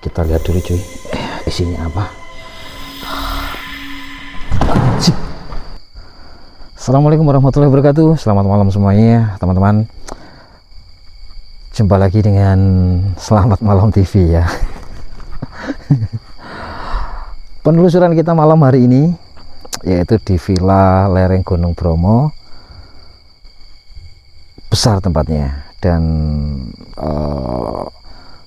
Kita lihat dulu cuy, isinya apa. Assalamualaikum warahmatullahi wabarakatuh. Selamat malam semuanya teman-teman. Jumpa lagi dengan Selamat Malam TV ya. Penelusuran kita malam hari ini yaitu di Villa Lereng Gunung Bromo. Besar tempatnya dan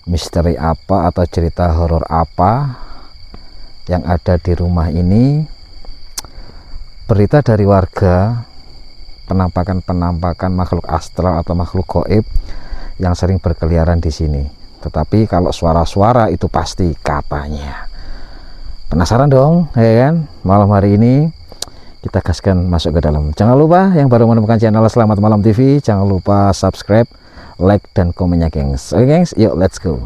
misteri apa atau cerita horor apa yang ada di rumah ini. Berita dari warga penampakan makhluk astral atau makhluk gaib yang sering berkeliaran di sini. Tetapi kalau suara-suara itu pasti katanya. Penasaran dong, ya kan? Malam hari ini kita gaskan masuk ke dalam. Jangan lupa yang baru menemukan channel Selamat Malam TV, jangan lupa subscribe, like dan komennya, gengs. Oke, gengs, yuk let's go.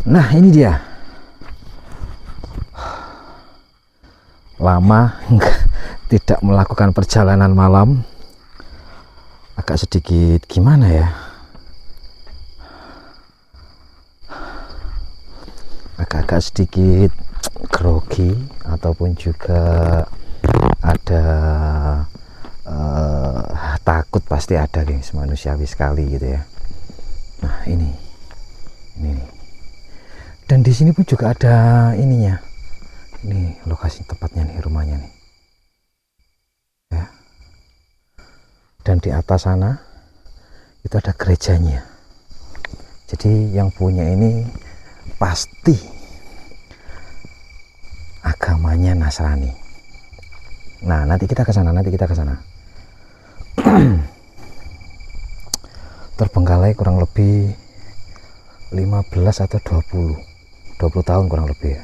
Nah, ini dia. Lama tidak melakukan perjalanan malam. Agak sedikit gimana ya? Agak sedikit grogi ataupun juga ada takut, pasti ada, guys, manusiawi sekali gitu ya. Nah, ini nih. Dan di sini pun juga ada ininya. Ini lokasi tempatnya nih, rumahnya nih. Ya. Dan di atas sana itu ada gerejanya. Jadi yang punya ini pasti agamanya Nasrani. Nah, nanti kita ke sana, Terbengkalai kurang lebih 15 atau 20 tahun kurang lebih ya.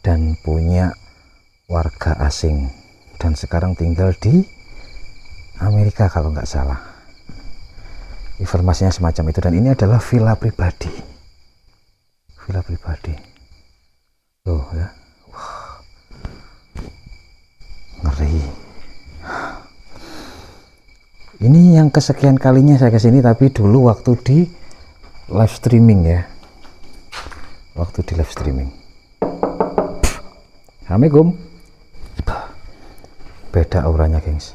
Dan punya warga asing dan sekarang tinggal di Amerika kalau nggak salah. Informasinya semacam itu. Dan ini adalah villa pribadi. Tuh ya. Wah. Ngeri. Ini yang kesekian kalinya saya kesini, tapi dulu waktu di live streaming ya. Assalamualaikum. Beda auranya, gengs.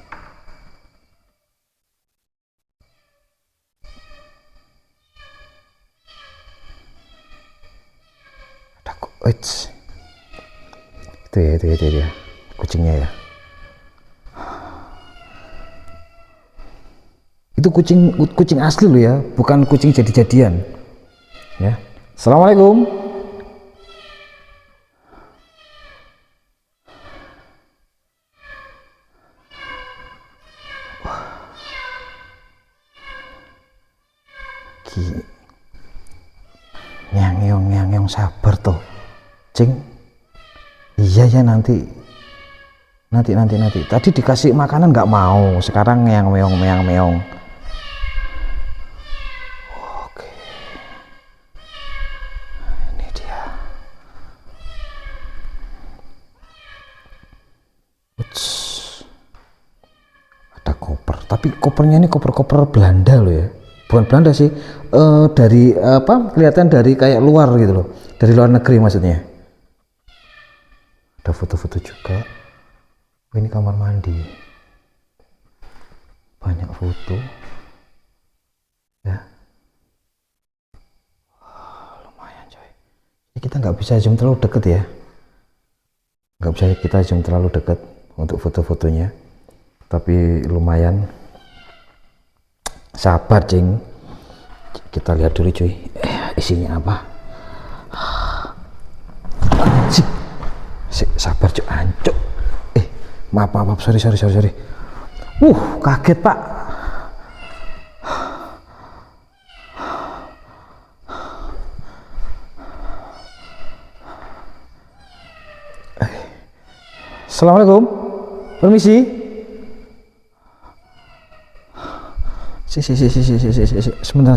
Ada itu ya kucingnya ya. Itu kucing asli loh ya, bukan kucing jadi-jadian ya. Assalamualaikum. Nyang sabar tuh, cing. Iya ya, nanti. Tadi dikasih makanan nggak mau, sekarang meong. Oke, ini dia. Uts. Ada koper, tapi kopernya ini koper Belanda loh ya. Bukan Belanda sih, dari apa, kelihatan dari kayak luar gitu loh, dari luar negeri maksudnya. Ada foto-foto juga. Ini kamar mandi, banyak foto ya. Lumayan coy. Kita nggak bisa zoom terlalu deket ya, untuk foto-fotonya, tapi lumayan. Sabar, cing. Kita lihat dulu cuy, isinya apa. Sabar cuy, ancuk. Maaf, sorry. Kaget pak. Assalamualaikum, permisi. Sebentar.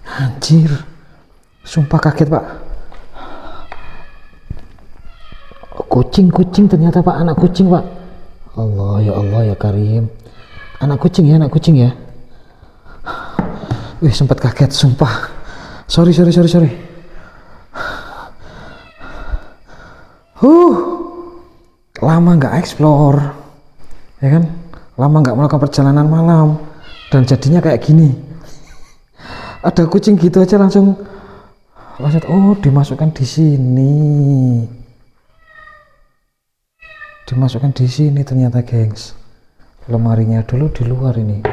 Anjir, sumpah kaget pak. kucing ternyata Pak, anak kucing Pak. Allah ya Karim, anak kucing ya. Wih, sempat kaget sumpah. Sorry. Lama nggak explore, ya kan? Lama nggak melakukan perjalanan malam, dan jadinya kayak gini. Ada kucing gitu aja langsung oh dimasukkan di sini. Ternyata gengs. Lemarinya dulu di luar ini.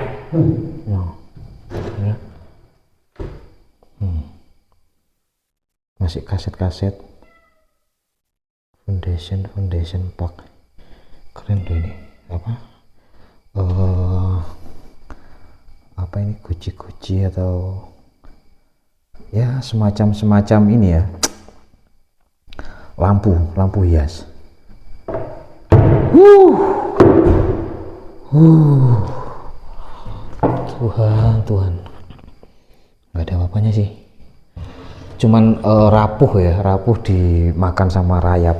Ya. Masih kaset foundation pack. Keren tuh ini. Apa ini, guci atau ya semacam ini ya, lampu hias. Tuhan, nggak ada apa-apanya sih, cuman rapuh dimakan sama rayap.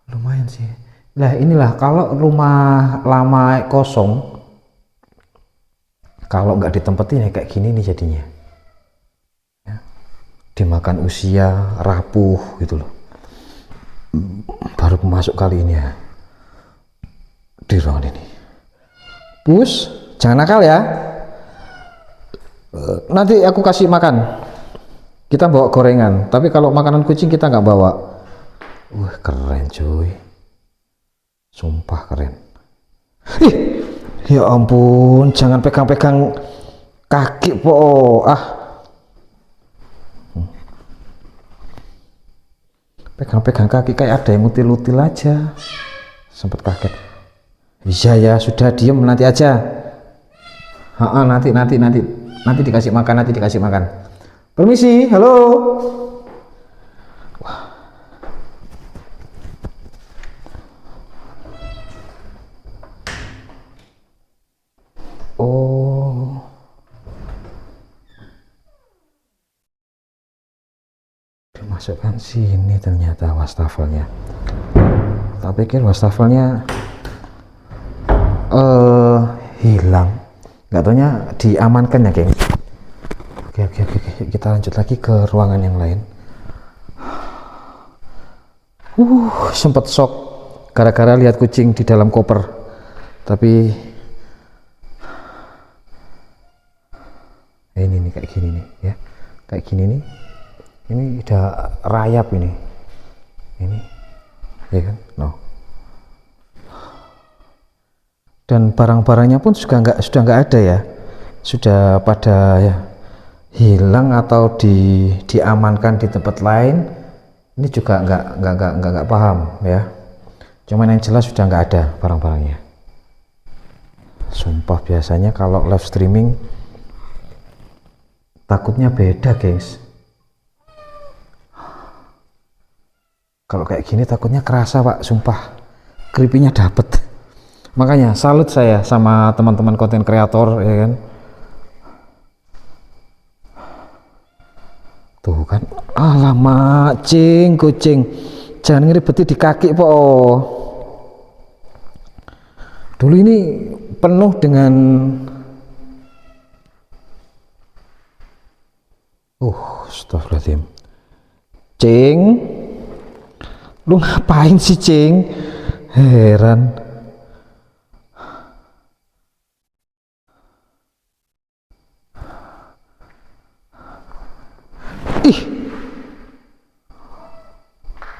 Lumayan sih. Lah inilah kalau rumah lama kosong, kalau nggak ditempatin ya kayak gini nih jadinya ya, dimakan usia, rapuh gitu loh. Baru masuk kali ini ya di ruangan ini. Pus, jangan nakal ya, nanti aku kasih makan, kita bawa gorengan, tapi kalau makanan kucing kita nggak bawa. Keren cuy, sumpah keren. Ya ampun, jangan pegang-pegang kaki po. Pegang-pegang kaki kayak ada yang util-util aja. Sempet kaget. Iya ya, sudah diem, nanti aja. Nanti dikasih makan. Permisi, halo. Dimasukkan sini ternyata wastafelnya. Tak pikir wastafelnya hilang, nggak taunya diamankan ya geng. Oke, kita lanjut lagi ke ruangan yang lain. Sempet shock gara-gara lihat kucing di dalam koper, tapi ini nih kayak gini nih ya, kayak gini nih. Ini udah rayap ini ya kan, dan barang-barangnya pun sudah nggak ada ya, sudah pada ya hilang atau diamankan di tempat lain. Ini juga nggak paham ya, cuman yang jelas sudah nggak ada barang-barangnya. Sumpah, biasanya kalau live streaming takutnya beda gengs. Kalau kayak gini takutnya kerasa Pak, sumpah creepy-nya dapet. Makanya salut saya sama teman-teman konten kreator ya kan. Tuh kan, alamak kucing, jangan ngeribeti di kaki po. Dulu ini penuh dengan astagfirullahaladzim. Cing, lu ngapain sih Cing? Heran.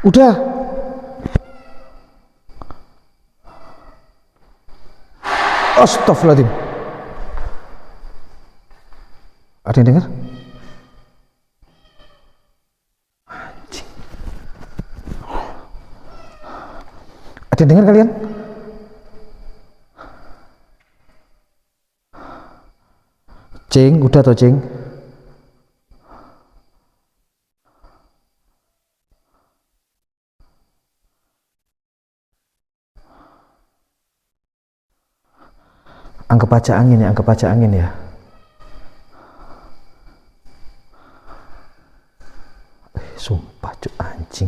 Udah. Astagfirullahaladzim. Ada yang dengar? Anjing. Ada yang dengar kalian? Cing, udah toh Cing? Anggap aja angin ya. Sumpah anjing.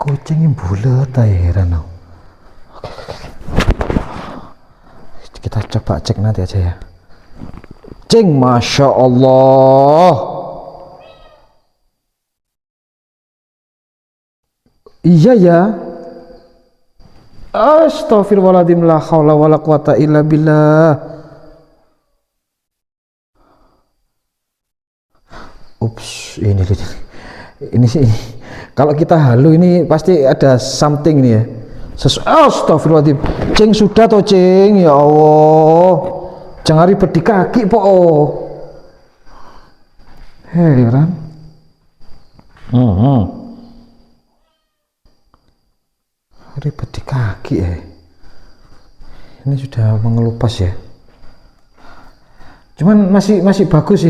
Kucingnya bulat, heran aku. Kita coba cek nanti aja ya. Cing, masya Allah. Iya ya. Astagfirullahaladzim, la haula wala quwata illa billah. Ups, ini sih. Kalau kita halu ini pasti ada something nih ya. Astagfirullahaladzim. Cing, sudah toh cing, ya Allah. Jangan ribet di kaki po. Heran. Ribet di kaki ya. Ini sudah mengelupas ya. Cuman masih bagus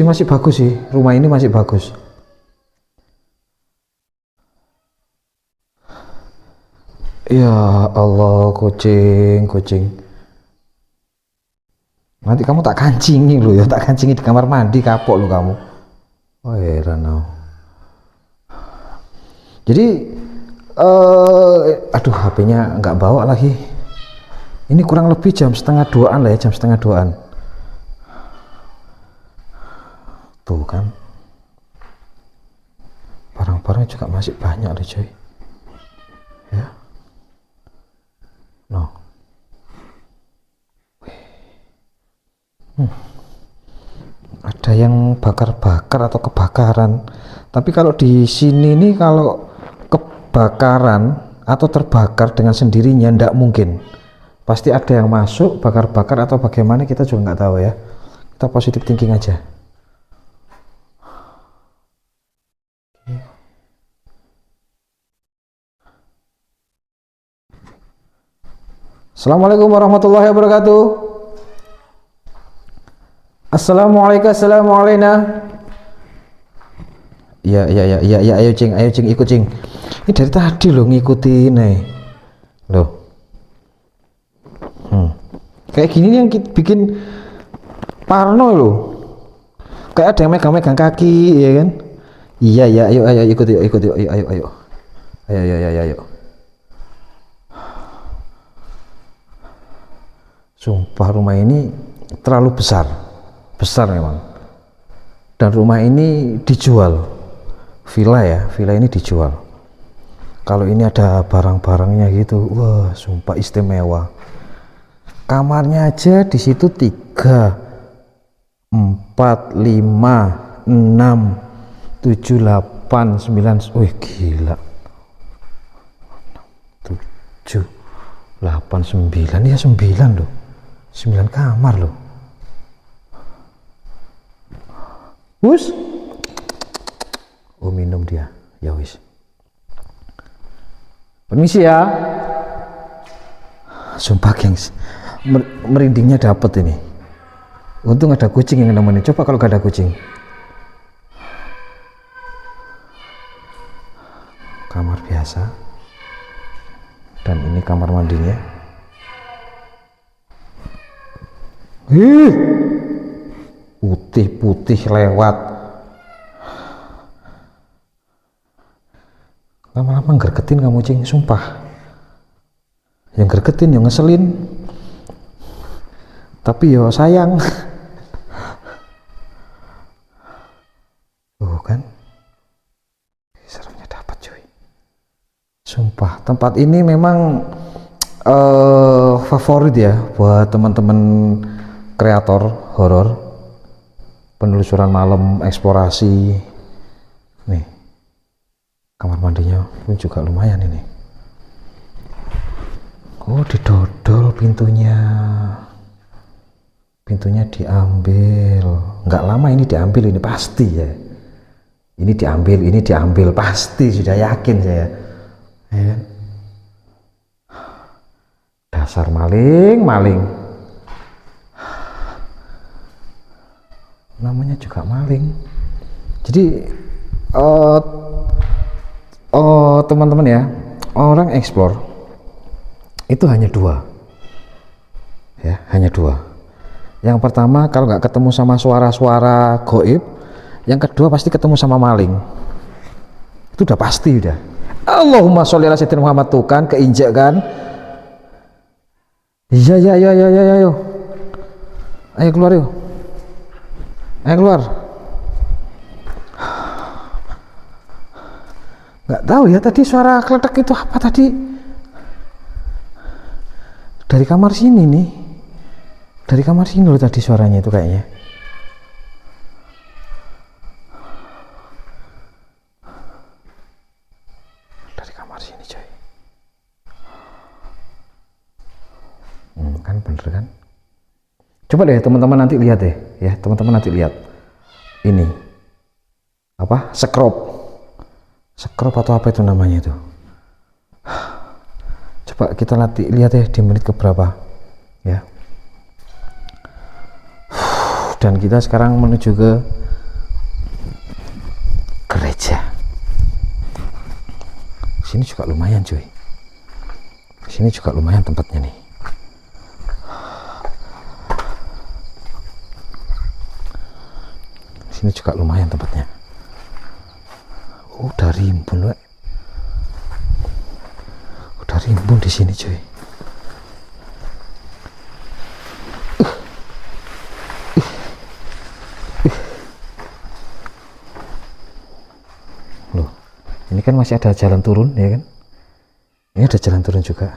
sih, rumah ini masih bagus. Ya Allah, kucing. Nanti kamu tak kancingi lo ya, tak kancingi di kamar mandi, kapok lo kamu. Oh heran no. Jadi aduh, HP-nya nggak bawa lagi. Ini kurang lebih jam setengah 2-an lah ya, jam setengah 2-an. Tuh kan, barang-barang juga masih banyak deh coy ya. No. Ada yang bakar-bakar atau kebakaran, tapi kalau di sini nih kalau kebakaran atau terbakar dengan sendirinya ndak mungkin, pasti ada yang masuk bakar-bakar atau bagaimana, kita juga nggak tahu ya. Kita positif thinking aja. Assalamualaikum warahmatullahi wabarakatuh. Assalamualaikum, assalamualaikum. Ya, ayo cing, ikut cing. Ini dari tadi loh ngikutin nih. Loh. Kayak gini nih yang bikin parno loh. Kayak ada yang megang-megang kaki, ya kan? Iya, ayo ikut yuk, ayo. Ayo. Sumpah rumah ini terlalu besar memang. Dan rumah ini dijual, villa ini dijual. Kalau ini ada barang-barangnya gitu, wah sumpah istimewa. Kamarnya aja di situ 3, 4, 5, 6, 7, 8, 9, wih gila. 7, 8, 9, ya 9 loh. 9 kamar loh. Wus. Oh minum dia. Ya wis. Permisi ya. Sumpah gengs, merindingnya dapet ini. Untung ada kucing yang nemenin. Coba kalau gak ada kucing. Kamar biasa. Dan ini kamar mandinya. Putih lewat. Lama-lama gergetin kamu cing, sumpah. Yang gergetin, yang ngeselin. Tapi yo sayang. Kan? Seremnya dapat cuy. Sumpah, tempat ini memang favorit ya buat teman-teman kreator horor, penelusuran malam, eksplorasi. Nih kamar mandinya pun juga lumayan ini. Oh didodol pintunya diambil. Nggak lama ini diambil, ini pasti ya. Ini diambil pasti, sudah yakin saya ya. Dasar maling. Namanya juga maling. Jadi teman-teman ya, orang explore itu hanya 2 ya, hanya 2. Yang pertama kalau nggak ketemu sama suara-suara goib, yang kedua pasti ketemu sama maling. Itu udah pasti udah. Allahumma sholli ala sayyidina Muhammad, tuh kan keinjak kan. Iya ya ya ya ya ya, ayo. Ayo keluar yuk. Ayo keluar. Nggak tahu ya tadi suara kletek itu apa tadi. Dari kamar sini nih. Dari kamar sini loh tadi suaranya itu kayaknya. Dari kamar sini coy. Kan bener kan? Coba deh teman-teman nanti lihat deh ya, teman-teman nanti lihat. Ini apa? Scrub atau apa itu namanya itu. Coba kita nanti lihat ya di menit keberapa ya. Dan kita sekarang menuju ke gereja. Sini juga lumayan cuy. Sini juga lumayan tempatnya nih. Sini juga lumayan tempatnya. Udah rimbun, we. Udah rimbun di sini cuy. Loh, ini kan masih ada jalan turun ya kan? Ini ada jalan turun juga.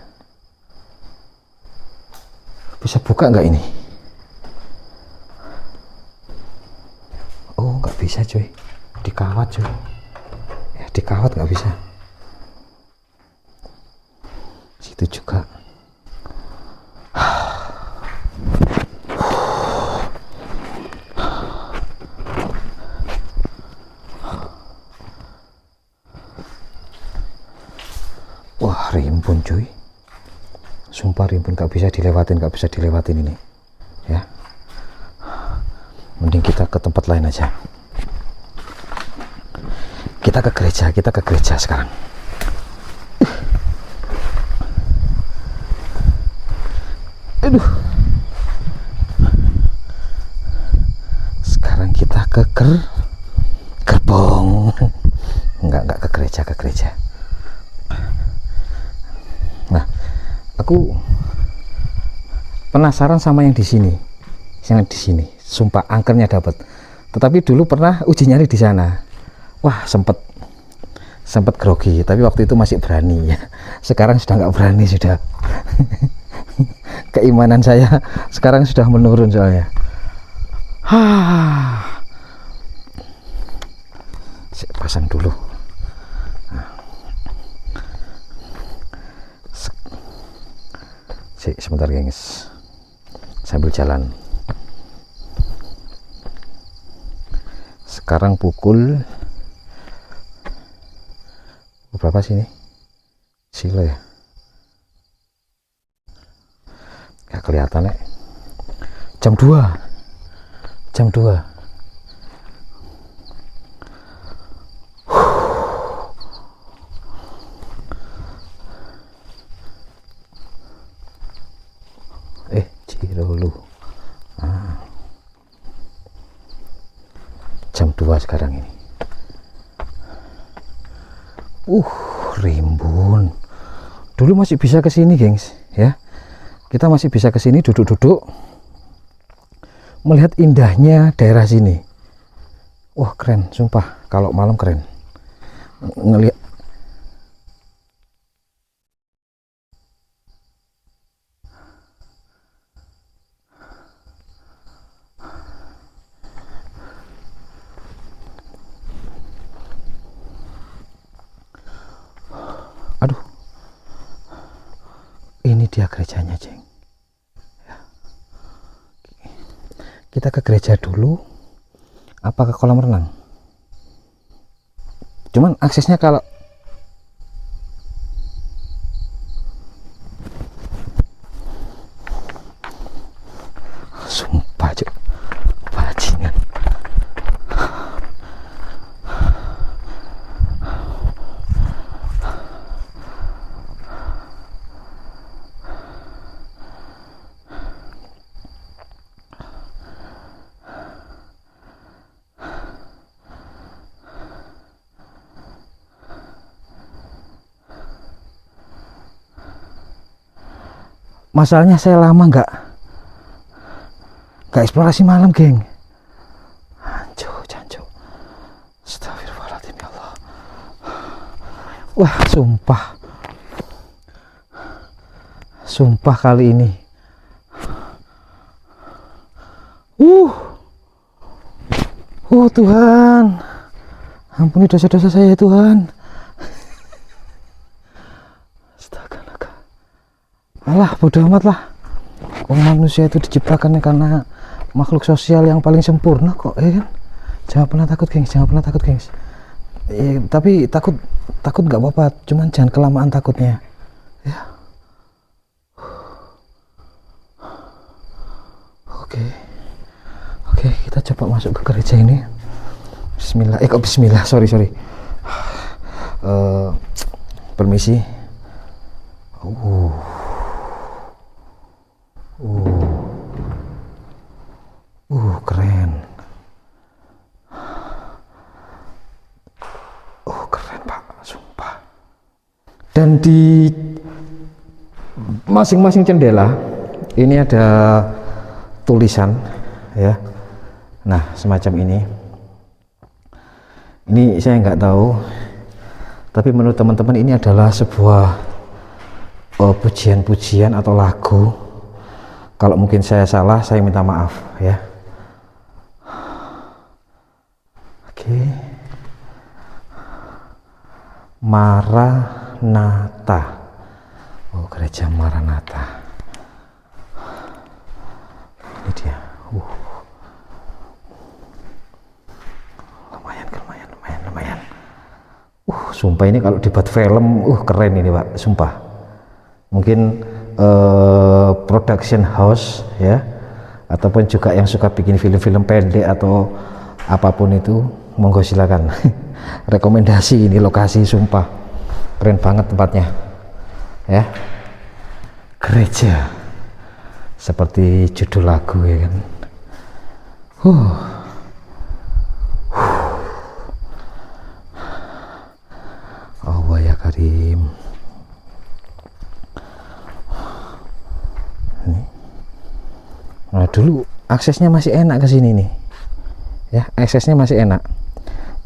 Bisa buka nggak ini? Oh, nggak bisa cuy. Dikawat cuy. Ya, dikawat nggak bisa. Situ juga. Wah, rimbun cuy. Sumpah rimbun, nggak bisa dilewatin ini ya. Mending kita ke tempat lain aja. Kita ke gereja sekarang. Aduh. Sekarang kita ke gerbong. Enggak ke gereja. Nah, aku penasaran sama yang di sini. Sumpah angkernya dapat. Tetapi dulu pernah uji nyali di sana. Wah, sempet grogi, tapi waktu itu masih berani ya. Sekarang sudah nggak berani sudah. Keimanan saya sekarang sudah menurun soalnya. Saya pasang dulu. Sebentar gengs, sambil jalan. Sekarang pukul berapa sih ini? Sila ya? Gak kelihatan ya? Jam 2. Cirolu. Jam 2 sekarang ini. Rimbun. Dulu masih bisa ke sini, gengs, ya. Kita masih bisa ke sini duduk-duduk melihat indahnya daerah sini. Wah, keren, sumpah. Kalau malam keren. Ngelihat aduh, ini dia gerejanya, Ceng. Kita ke gereja dulu apa ke kolam renang? Cuman aksesnya kalau sumpah cuk, bajingan. Masalahnya saya lama nggak eksplorasi malam, geng. Jancuk. Astagfirullahaladzim, ya Allah. Wah, sumpah kali ini Tuhan, ampuni dosa-dosa saya, Tuhan. Astaga. Alah, bodoh amat lah. Manusia itu diciptakan karena makhluk sosial yang paling sempurna kok, ya kan? Jangan pernah takut, gengs. Tapi takut nggak apa-apa, cuman jangan kelamaan takutnya, ya. Oke, kita coba masuk ke gereja ini. Bismillah, sorry. Permisi. Keren. Keren, Pak, sumpah. Dan di masing-masing jendela ini ada tulisan, ya. Nah, semacam ini saya nggak tahu, tapi menurut teman-teman ini adalah sebuah pujian-pujian atau lagu. Kalau mungkin saya salah, saya minta maaf, ya. Oke. Maranatha. Gereja Maranatha. Ini dia. Lumayan. Sumpah ini kalau dibuat film, keren ini, Pak. Sumpah. Mungkin production house, ya, ataupun juga yang suka bikin film-film pendek atau apapun itu, monggo silakan. Rekomendasi ini lokasi, sumpah keren banget tempatnya, ya. Gereja seperti judul lagu, ya kan. Allah ya Karim. Nah, dulu aksesnya masih enak ke sini nih, ya, aksesnya masih enak.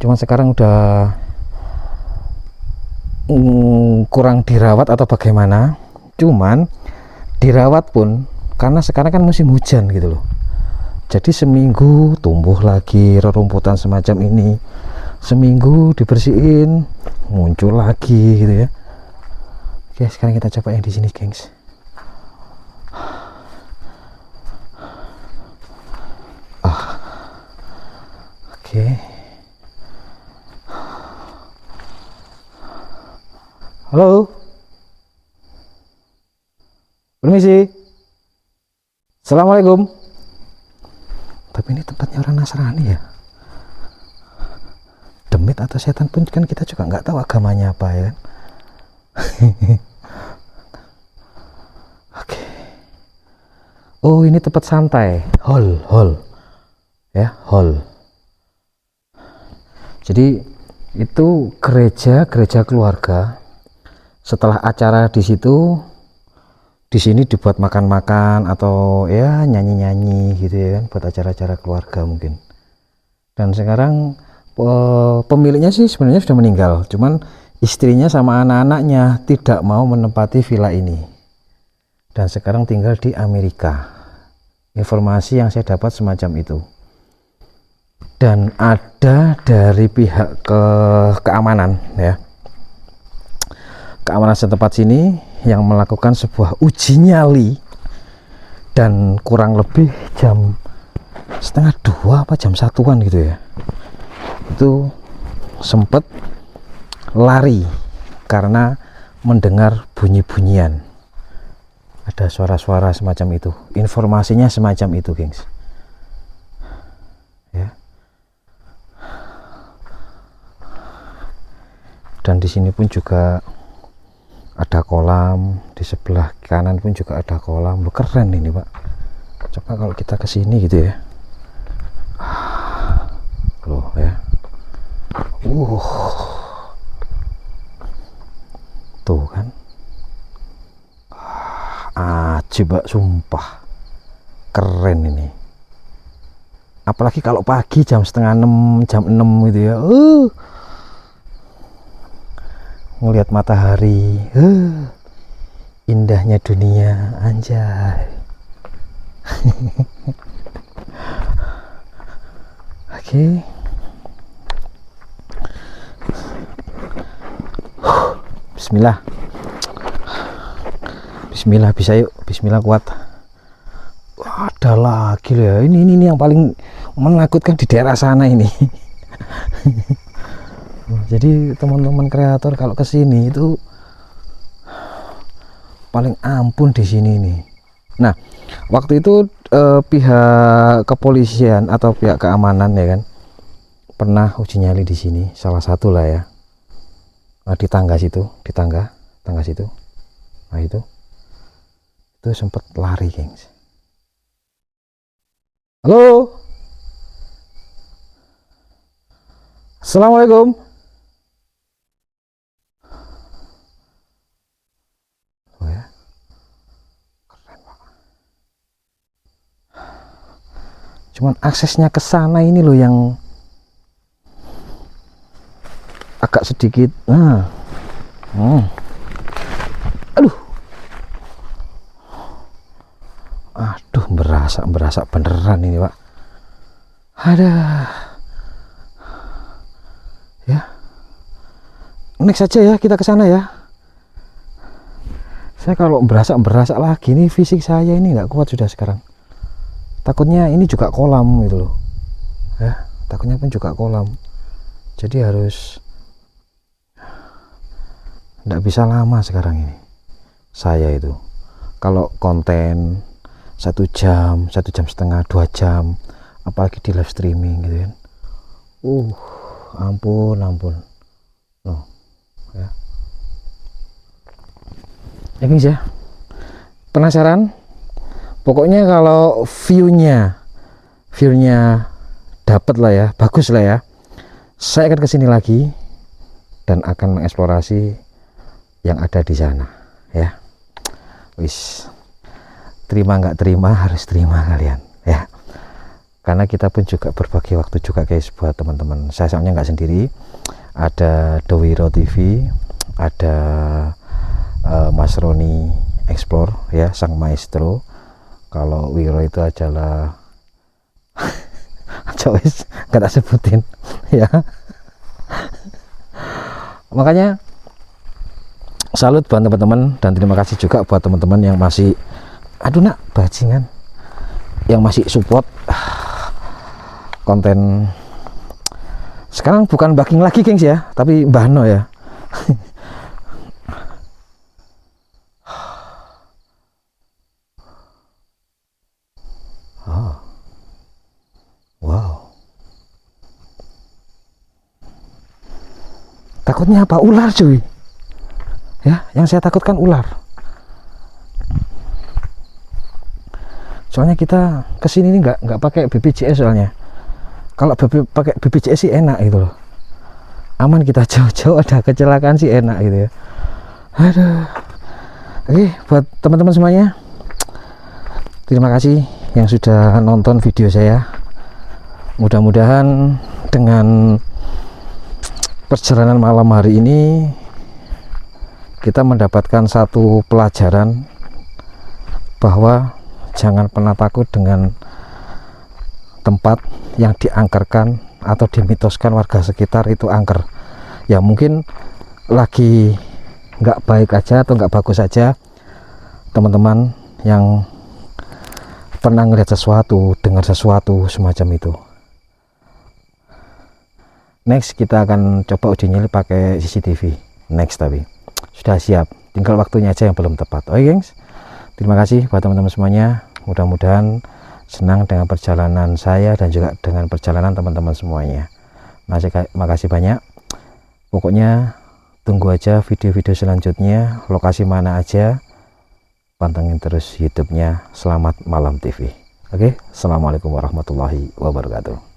Cuman sekarang udah kurang dirawat atau bagaimana. Cuman dirawat pun karena sekarang kan musim hujan gitu loh. Jadi seminggu tumbuh lagi rerumputan semacam ini, seminggu dibersihin muncul lagi gitu, ya. Oke, sekarang kita coba yang di sini, gengs. Oke. Halo. Permisi. Assalamualaikum. Tapi ini tempatnya orang Nasrani, ya. Demit atau setan pun kan kita juga nggak tahu agamanya apa, ya kan. Oke. Oh, ini tempat santai, hall, ya, hall. Jadi itu gereja keluarga. Setelah acara di sini dibuat makan-makan atau ya nyanyi-nyanyi gitu, ya kan, buat acara-acara keluarga mungkin. Dan sekarang pemiliknya sih sebenarnya sudah meninggal, cuman istrinya sama anak-anaknya tidak mau menempati villa ini dan sekarang tinggal di Amerika. Informasi yang saya dapat semacam itu. Dan ada dari pihak keamanan, ya, keamanan setempat sini yang melakukan sebuah uji nyali, dan kurang lebih jam 1:30 apa jam 1-an gitu, ya, itu sempat lari karena mendengar bunyi-bunyian, ada suara-suara semacam itu. Informasinya semacam itu, gengs, ya. Dan di sini pun juga ada kolam, di sebelah kanan pun juga ada kolam. Loh, keren ini, Pak. Coba kalau kita ke sini gitu, ya. Loh, ya. Tuh kan. coba, sumpah keren ini. Apalagi kalau pagi jam setengah 6, jam 6 gitu ya, ngelihat matahari, indahnya dunia, anjay. Oke. Bismillah. Bismillah, bisa yuk. Bismillah, kuat. Ada lagi loh ya. Ini yang paling menakutkan di daerah sana ini. Jadi teman-teman kreator kalau kesini itu paling ampun di sini nih. Nah, waktu itu pihak kepolisian atau pihak keamanan ya kan pernah uji nyali di sini, salah satu lah ya. Di tangga situ, di tangga situ. Nah itu sempat lari, gengs. Halo, assalamualaikum. Oh ya, keren banget. Cuman aksesnya ke sana ini loh yang agak sedikit. Aduh, berasa beneran ini, Pak. Ada. Ya. Next aja ya, kita ke sana ya. Saya kalau berasa lagi nih, fisik saya ini nggak kuat sudah sekarang. Takutnya ini juga kolam gitu loh. Ya, takutnya pun juga kolam. Jadi harus nggak bisa lama sekarang ini. Saya itu kalau konten 1 jam, 1,5 jam, 2 jam, apalagi di live streaming gitu kan. Ampun. Loh, ya. Ya guys ya. Penasaran? Pokoknya kalau view-nya dapat lah ya, bagus lah ya. Saya akan kesini lagi dan akan mengeksplorasi yang ada di sana ya. Wis. Terima nggak terima, harus terima kalian ya, karena kita pun juga berbagi waktu juga guys buat teman-teman. Saya soalnya nggak sendiri, ada Dewiro TV, ada Mas Roni Explore ya, sang maestro. Kalau Wiro itu adalah cois nggak tak sebutin ya. Makanya salut buat teman-teman dan terima kasih juga buat teman-teman yang masih, aduh nak bajingan, yang masih support konten. Sekarang bukan backing lagi gengs ya, tapi Mbah No ya. Wow, takutnya apa? Ular cuy ya, yang saya takutkan ular. Soalnya kita kesini ini nggak pakai BPJS soalnya. Kalau pakai BPJS sih enak gitu loh, aman, kita jauh-jauh ada kecelakaan sih enak gitu ya. Aduh. Oke, buat teman-teman semuanya, terima kasih yang sudah nonton video saya. Mudah-mudahan dengan perjalanan malam hari ini kita mendapatkan satu pelajaran bahwa jangan pernah takut dengan tempat yang diangkerkan atau dimitoskan warga sekitar itu angker. Ya mungkin lagi nggak baik aja atau nggak bagus aja. Teman-teman yang pernah ngelihat sesuatu, dengar sesuatu semacam itu, next kita akan coba uji nyali pakai CCTV next, tapi sudah siap, tinggal waktunya aja yang belum tepat. Oke gengs, terima kasih buat teman-teman semuanya. Mudah-mudahan senang dengan perjalanan saya dan juga dengan perjalanan teman-teman semuanya. Makasih banyak. Pokoknya tunggu aja video-video selanjutnya, lokasi mana aja, pantengin terus YouTube-nya Selamat Malam TV. Oke, assalamualaikum warahmatullahi wabarakatuh.